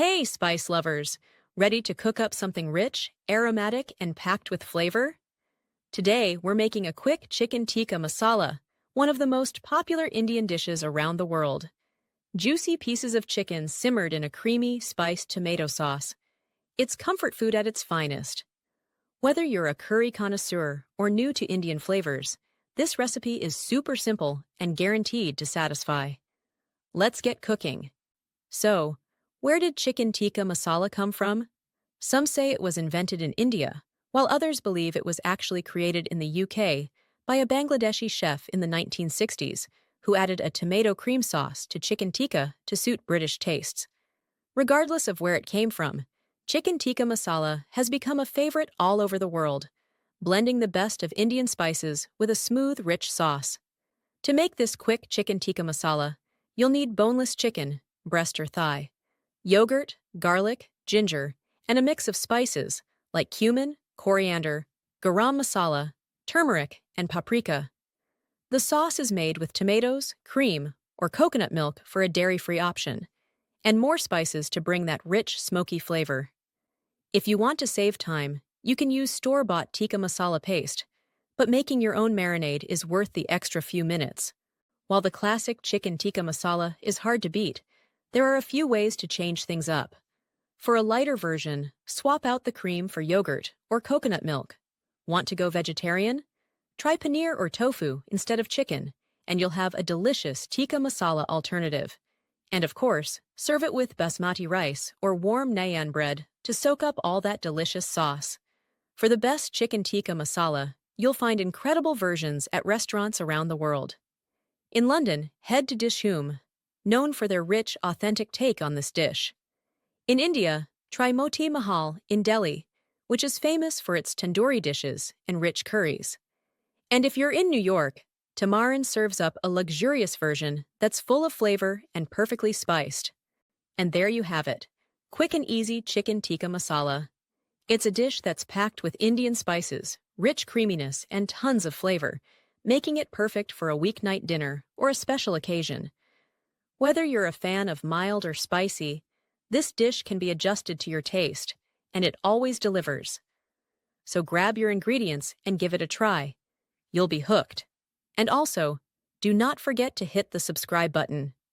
Hey, spice lovers! Ready to cook up something rich, aromatic, and packed with flavor? Today, we're making a quick chicken tikka masala, one of the most popular Indian dishes around the world. Juicy pieces of chicken simmered in a creamy, spiced tomato sauce. It's comfort food at its finest. Whether you're a curry connoisseur or new to Indian flavors, this recipe is super simple and guaranteed to satisfy. Let's get cooking. So, where did chicken tikka masala come from? Some say it was invented in India, while others believe it was actually created in the UK by a Bangladeshi chef in the 1960s who added a tomato cream sauce to chicken tikka to suit British tastes. Regardless of where it came from, chicken tikka masala has become a favorite all over the world, blending the best of Indian spices with a smooth, rich sauce. To make this quick chicken tikka masala, you'll need boneless chicken, breast or thigh, yogurt, garlic, ginger, and a mix of spices like cumin, coriander, garam masala, turmeric, and paprika. The sauce is made with tomatoes, cream, or coconut milk for a dairy-free option, and more spices to bring that rich, smoky flavor. If you want to save time, you can use store-bought tikka masala paste, but making your own marinade is worth the extra few minutes. While the classic chicken tikka masala is hard to beat, there are a few ways to change things up. For a lighter version, swap out the cream for yogurt or coconut milk. Want to go vegetarian? Try paneer or tofu instead of chicken, and you'll have a delicious tikka masala alternative. And of course, serve it with Basmati rice or warm naan bread to soak up all that delicious sauce. For the best chicken tikka masala, you'll find incredible versions at restaurants around the world. In London, head to Dishoom, known for their rich, authentic take on this dish. In India, try Moti Mahal in Delhi, which is famous for its tandoori dishes and rich curries. And if you're in New York, Tamarin serves up a luxurious version that's full of flavor and perfectly spiced. And there you have it, quick and easy chicken tikka masala. It's a dish that's packed with Indian spices, rich creaminess, and tons of flavor, making it perfect for a weeknight dinner or a special occasion. Whether you're a fan of mild or spicy, this dish can be adjusted to your taste, and it always delivers. So grab your ingredients and give it a try. You'll be hooked. And also, do not forget to hit the subscribe button